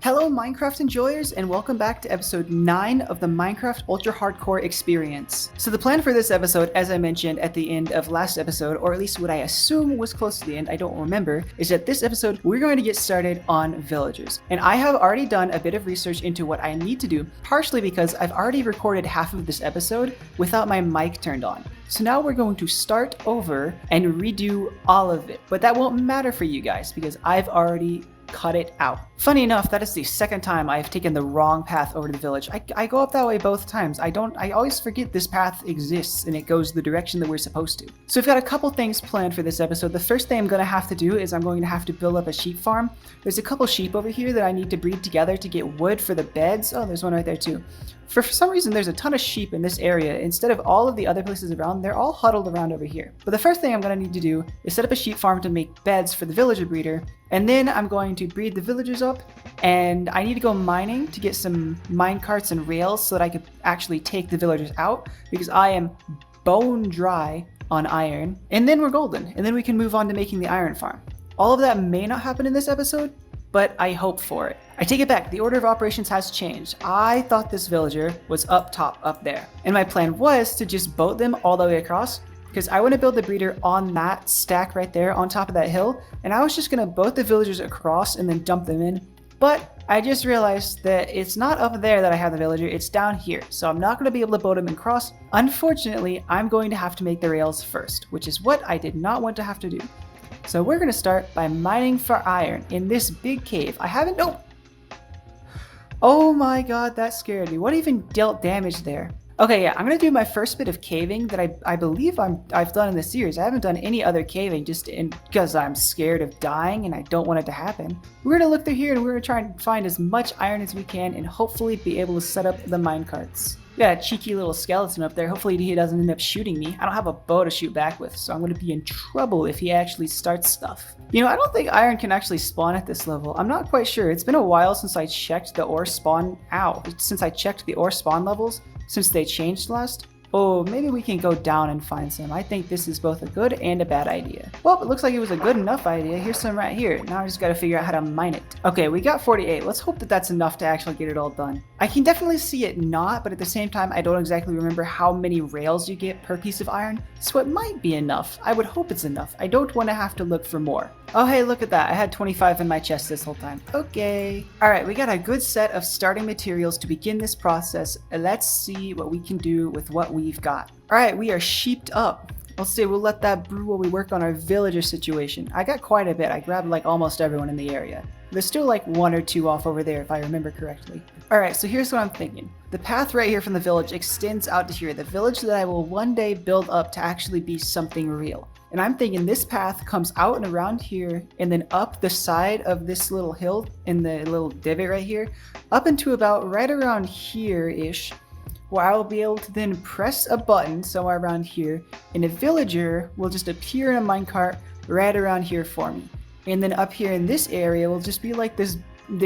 Hello Minecraft enjoyers and welcome back to episode 9 of the Minecraft Ultra Hardcore Experience. So the plan for this episode, as I mentioned at the end of last episode, or at least what I assume was close to the end, I don't remember, is that this episode we're going to get started on villagers. And I have already done a bit of research into what I need to do, partially because I've already recorded half of this episode without my mic turned on. So now we're going to start over and redo all of it. But that won't matter for you guys because I've already cut it out. Funny enough, that is the second time I've taken the wrong path over to the village. I go up that way both times. I always forget this path exists and it goes the direction that we're supposed to. So we've got a couple things planned for this episode. The first thing I'm going to have to do is I'm going to have to build up a sheep farm. There's a couple sheep over here that I need to breed together to get wood for the beds. Oh, there's one right there too. For some reason, there's a ton of sheep in this area. Instead of all of the other places around, they're all huddled around over here. But the first thing I'm going to need to do is set up a sheep farm to make beds for the villager breeder. And then I'm going to breed the villagers up. And I need to go mining to get some mine carts and rails so that I could actually take the villagers out. Because I am bone dry on iron. And then we're golden. And then we can move on to making the iron farm. All of that may not happen in this episode, but I hope for it. I take it back, the order of operations has changed. I thought this villager was up top, up there. And my plan was to just boat them all the way across, because I want to build the breeder on that stack right there on top of that hill, and I was just going to boat the villagers across and then dump them in. But I just realized that it's not up there that I have the villager, it's down here. So I'm not going to be able to boat them and cross. Unfortunately, I'm going to have to make the rails first, which is what I did not want to have to do. So we're going to start by mining for iron in this big cave. I haven't... Oh my god, that scared me. What even dealt damage there? Okay, yeah, I'm going to do my first bit of caving that I believe I've done in this series. I haven't done any other caving just because I'm scared of dying and I don't want it to happen. We're going to look through here and we're going to try and find as much iron as we can and hopefully be able to set up the minecarts. We got a cheeky little skeleton up there. Hopefully he doesn't end up shooting me. I don't have a bow to shoot back with, so I'm going to be in trouble if he actually starts stuff. You know, I don't think iron can actually spawn at this level. I'm not quite sure. It's been a while since I checked the ore spawn. Since I checked the ore spawn levels, since they changed last. Oh, maybe we can go down and find some. I think this is both a good and a bad idea. Well, it looks like it was a good enough idea. Here's some right here. Now I just got to figure out how to mine it. Okay, we got 48. Let's hope that that's enough to actually get it all done. I can definitely see it not, but at the same time, I don't exactly remember how many rails you get per piece of iron. So it might be enough. I would hope it's enough. I don't want to have to look for more. Oh, hey, look at that. I had 25 in my chest this whole time. Okay. All right, we got a good set of starting materials to begin this process. Let's see what we can do with what we've got. All right, we are sheeped up. Let's see, we'll let that brew while we work on our villager situation. I got quite a bit. I grabbed like almost everyone in the area. There's still like one or two off over there if I remember correctly. All right, so here's what I'm thinking. The path right here from the village extends out to here, the village that I will one day build up to actually be something real. And I'm thinking this path comes out and around here and then up the side of this little hill in the little divot right here, up into about right around here-ish, where I will be able to then press a button somewhere around here, and a villager will just appear in a minecart right around here for me. And then up here in this area will just be like this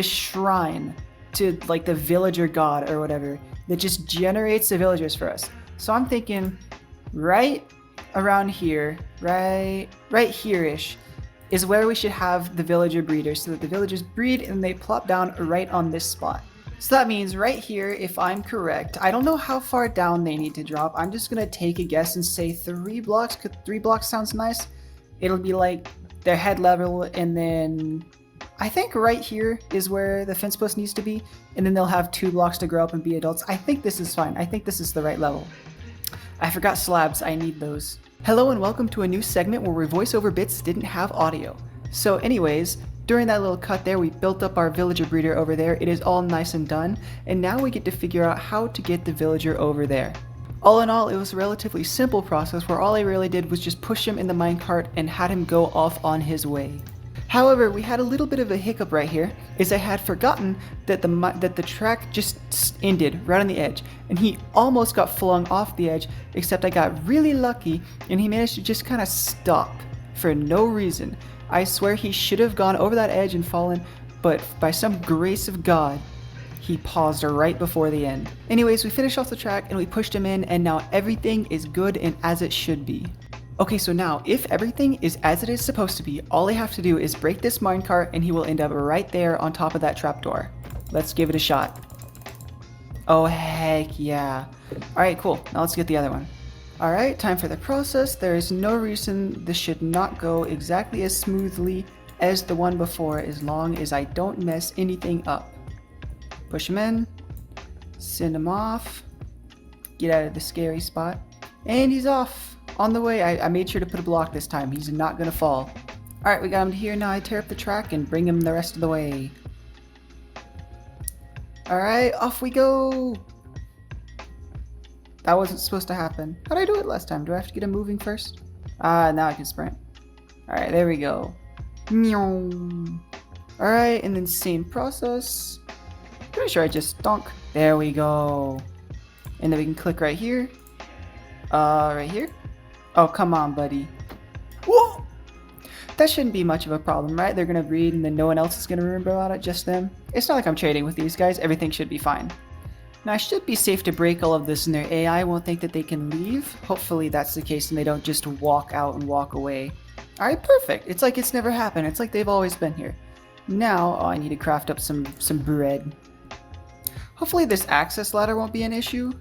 shrine to like the villager god or whatever that just generates the villagers for us. So I'm thinking right around here, right here-ish, is where we should have the villager breeder so that the villagers breed and they plop down right on this spot. So that means right here, if I'm correct, I don't know how far down they need to drop. I'm just going to take a guess and say 3 blocks. 3 blocks sounds nice. It'll be like their head level, and then I think right here is where the fence post needs to be, and then they'll have 2 blocks to grow up and be adults. I think this is fine. I think this is the right level. I forgot slabs. I need those. Hello and welcome to a new segment where voiceover bits didn't have audio. So anyways, during that little cut there, we built up our villager breeder over there. It is all nice and done. And now we get to figure out how to get the villager over there. All in all, it was a relatively simple process where all I really did was just push him in the minecart and had him go off on his way. However, we had a little bit of a hiccup right here, is I had forgotten that the track just ended right on the edge, and he almost got flung off the edge, except I got really lucky and he managed to just kind of stop for no reason. I swear he should have gone over that edge and fallen, but by some grace of God, he paused right before the end. Anyways, we finished off the track and we pushed him in, and now everything is good and as it should be. Okay, so now if everything is as it is supposed to be, all I have to do is break this minecart and he will end up right there on top of that trapdoor. Let's give it a shot. Oh, heck yeah. Alright, cool. Now let's get the other one. Alright, time for the process. There is no reason this should not go exactly as smoothly as the one before, as long as I don't mess anything up. Push him in. Send him off. Get out of the scary spot. And he's off. On the way. I made sure to put a block this time. He's not going to fall. Alright, we got him here. Now I tear up the track and bring him the rest of the way. Alright, off we go! That wasn't supposed to happen. How did I do it last time? Do I have to get him moving first? Now I can sprint. Alright, there we go. Alright, and then same process. Pretty sure I just donk. There we go. And then we can click right here. Right here? Oh, come on, buddy. Whoa! That shouldn't be much of a problem, right? They're gonna breed and then no one else is gonna remember about it, just them. It's not like I'm trading with these guys. Everything should be fine. Now, I should be safe to break all of this and their AI won't think that they can leave. Hopefully that's the case and they don't just walk out and walk away. Alright, perfect. It's like it's never happened. It's like they've always been here. Now, I need to craft up some bread. Hopefully this access ladder won't be an issue.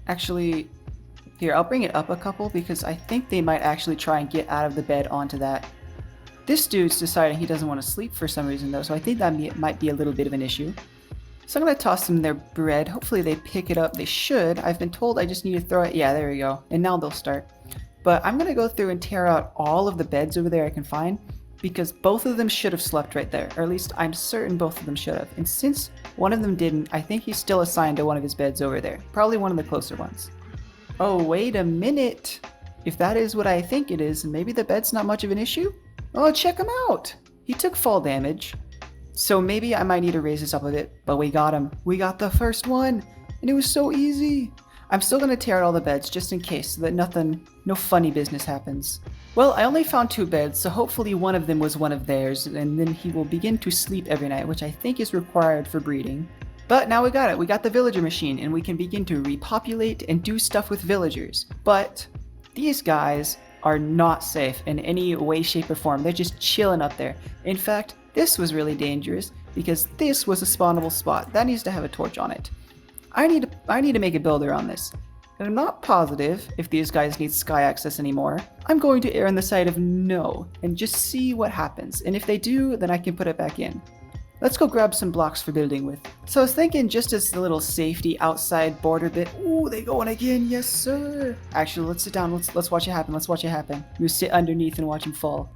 Actually, here, I'll bring it up a couple because I think they might actually try and get out of the bed onto that. This dude's deciding he doesn't want to sleep for some reason though, so I think that might be a little bit of an issue. So I'm going to toss them their bread. Hopefully they pick it up. They should. I've been told I just need to throw it. Yeah, there we go. And now they'll start. But I'm going to go through and tear out all of the beds over there I can find because both of them should have slept right there. Or at least I'm certain both of them should have. And since one of them didn't, I think he's still assigned to one of his beds over there. Probably one of the closer ones. Oh, wait a minute. If that is what I think it is, maybe the bed's not much of an issue? Oh, check him out. He took fall damage. So maybe I might need to raise this up a bit, but we got him. We got the first one, and it was so easy. I'm still going to tear out all the beds just in case so that no funny business happens. Well, I only found 2 beds, so hopefully one of them was one of theirs, and then he will begin to sleep every night, which I think is required for breeding. But now we got it. We got the villager machine, and we can begin to repopulate and do stuff with villagers. But these guys are not safe in any way, shape, or form. They're just chilling up there. In fact, this was really dangerous because this was a spawnable spot. That needs to have a torch on it. I need to make a builder on this. And I'm not positive if these guys need sky access anymore. I'm going to err on the side of no and just see what happens. And if they do, then I can put it back in. Let's go grab some blocks for building with. So I was thinking just as a little safety outside border bit. Ooh, they going again. Yes, sir. Actually, let's sit down. Let's watch it happen. Let's watch it happen. You sit underneath and watch him fall.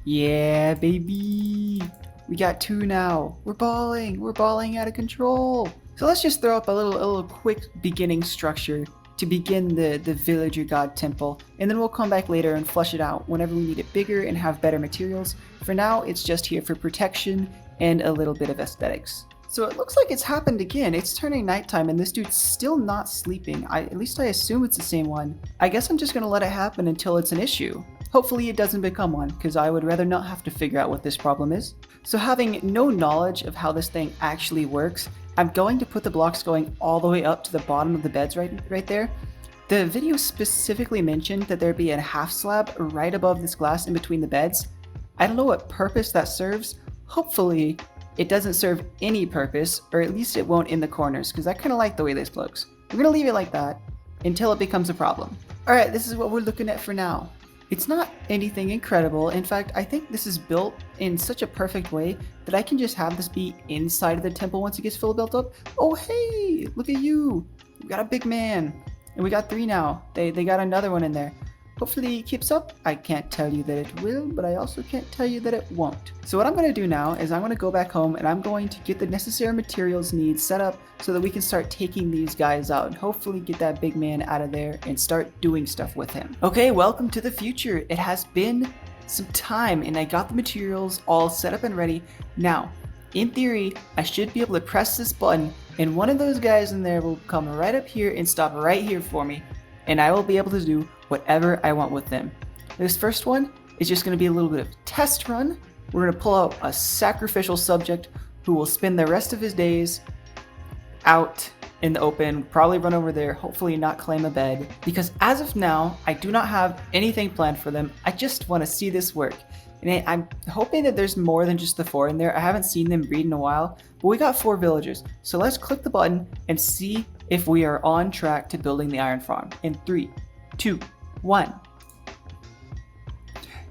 Yeah, baby. We got 2 now. We're balling. We're balling out of control. So let's just throw up a little quick beginning structure to begin the villager god temple, and then we'll come back later and flush it out whenever we need it bigger and have better materials. For now, it's just here for protection and a little bit of aesthetics. So it looks like it's happened again. It's turning nighttime and this dude's still not sleeping. At least I assume it's the same one. I guess I'm just gonna let it happen until it's an issue. Hopefully it doesn't become one, because I would rather not have to figure out what this problem is. So having no knowledge of how this thing actually works, I'm going to put the blocks going all the way up to the bottom of the beds right there. The video specifically mentioned that there'd be a half slab right above this glass in between the beds. I don't know what purpose that serves. Hopefully it doesn't serve any purpose, or at least it won't in the corners, because I kind of like the way this looks. We're going to leave it like that until it becomes a problem. Alright, this is what we're looking at for now. It's not anything incredible. In fact, I think this is built in such a perfect way that I can just have this be inside of the temple once it gets fully built up. Oh, hey, look at you. We got a big man. And we got 3 now. They got another one in there. Hopefully it keeps up. I can't tell you that it will, but I also can't tell you that it won't. So what I'm going to do now is I'm going to go back home and I'm going to get the necessary materials needs set up so that we can start taking these guys out and hopefully get that big man out of there and start doing stuff with him. Okay, welcome to the future. It has been some time and I got the materials all set up and ready. Now, in theory, I should be able to press this button and one of those guys in there will come right up here and stop right here for me. And I will be able to do whatever I want with them. This first one is just going to be a little bit of test run. We're going to pull out a sacrificial subject who will spend the rest of his days out in the open, probably run over there, hopefully not claim a bed. Because as of now, I do not have anything planned for them. I just want to see this work. And I'm hoping that there's more than just the 4 in there. I haven't seen them breed in a while, but we got 4 villagers. So let's click the button and see if we are on track to building the iron farm. In 3, 2, 1.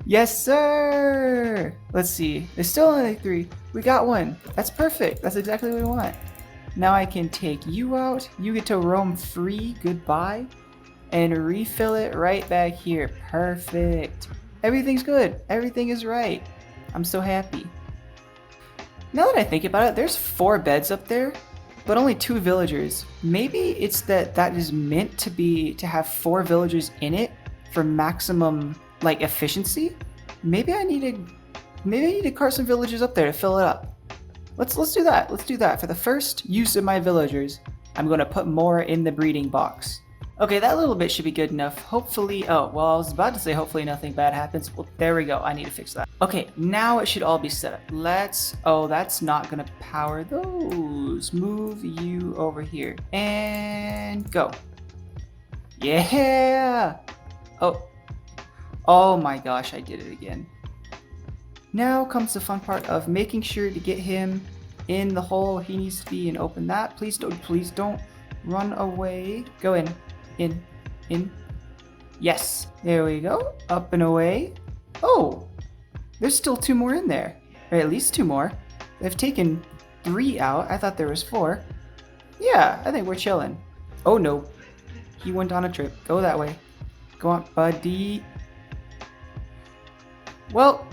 Yes, sir! Let's see. There's still only 3. We got 1. That's perfect. That's exactly what we want. Now I can take you out. You get to roam free. Goodbye. And refill it right back here. Perfect. Everything's good. Everything is right. I'm so happy. Now that I think about it, there's 4 beds up there, but only 2 villagers. Maybe it's that is meant to have 4 villagers in it for maximum like efficiency. Maybe I need to cart some villagers up there to fill it up. Let's do that. Let's do that. For the first use of my villagers, I'm going to put more in the breeding box. Okay, that little bit should be good enough. Hopefully, oh, well, I was about to say hopefully nothing bad happens. Well, there we go. I need to fix that. Okay, now it should all be set up. Oh, that's not going to power those. Move you over here. And go. Yeah! Oh my gosh, I did it again. Now comes the fun part of making sure to get him in the hole he needs to be and open that. Please don't run away. Go in. In. Yes. There we go. Up and away. Oh, there's still 2 more in there. Or at least 2 more. They've taken 3 out. I thought there was 4. Yeah, I think we're chilling. Oh no. He went on a trip. Go that way. Go on, buddy. Well,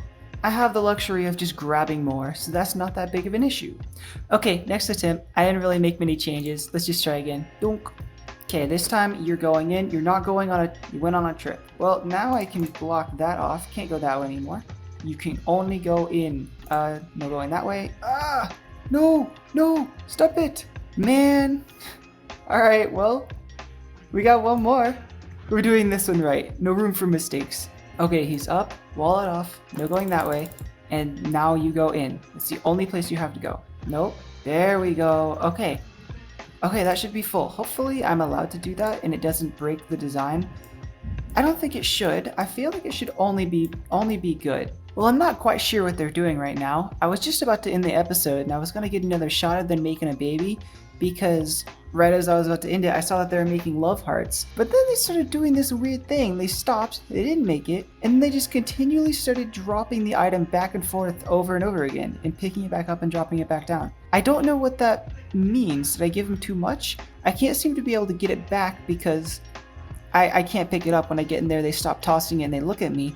I have the luxury of just grabbing more, so that's not that big of an issue. Okay, next attempt. I didn't really make many changes. Let's just try again. Dunk. Okay, this time you're going in. You're not going on you went on a trip. Well, now I can block that off. Can't go that way anymore. You can only go in. No going that way. Ah! No! Stop it! Man! Alright, well, we got 1 more. We're doing this one right. No room for mistakes. Okay, he's up. Wall it off. No going that way. And now you go in. It's the only place you have to go. Nope. There we go. Okay. Okay, that should be full. Hopefully I'm allowed to do that and it doesn't break the design. I don't think it should. I feel like it should only be good. Well, I'm not quite sure what they're doing right now. I was just about to end the episode and I was going to get another shot at them making a baby because right as I was about to end it, I saw that they were making love hearts. But then they started doing this weird thing. They stopped, they didn't make it, and they just continually started dropping the item back and forth over and over again and picking it back up and dropping it back down. I don't know what that means. Did I give them too much? I can't seem to be able to get it back because I can't pick it up. When I get in there, they stop tossing it and they look at me.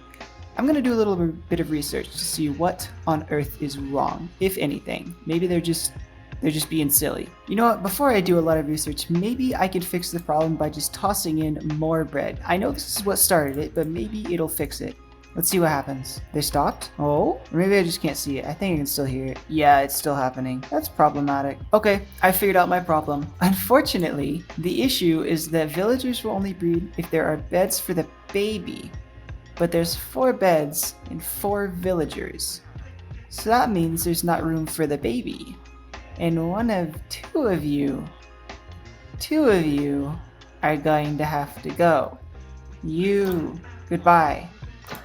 I'm going to do a little bit of research to see what on earth is wrong, if anything. Maybe they're just being silly. You know what, before I do a lot of research, maybe I could fix the problem by just tossing in more bread. I know this is what started it, but maybe it'll fix it. Let's see what happens. They stopped? Oh, or maybe I just can't see it. I think I can still hear it. Yeah, it's still happening. That's problematic. Okay, I figured out my problem. Unfortunately, the issue is that villagers will only breed if there are beds for the baby. But there's 4 beds and 4 villagers. So that means there's not room for the baby. And two of you are going to have to go. Goodbye.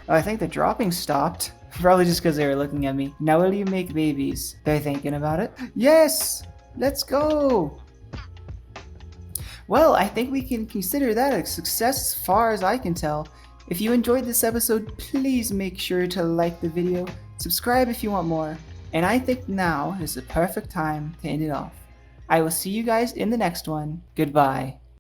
Oh, I think the dropping stopped. Probably just because they were looking at me. Now will you make babies? They're thinking about it. Yes! Let's go! Well, I think we can consider that a success as far as I can tell. If you enjoyed this episode, please make sure to like the video, subscribe if you want more, and I think now is the perfect time to end it off. I will see you guys in the next one. Goodbye.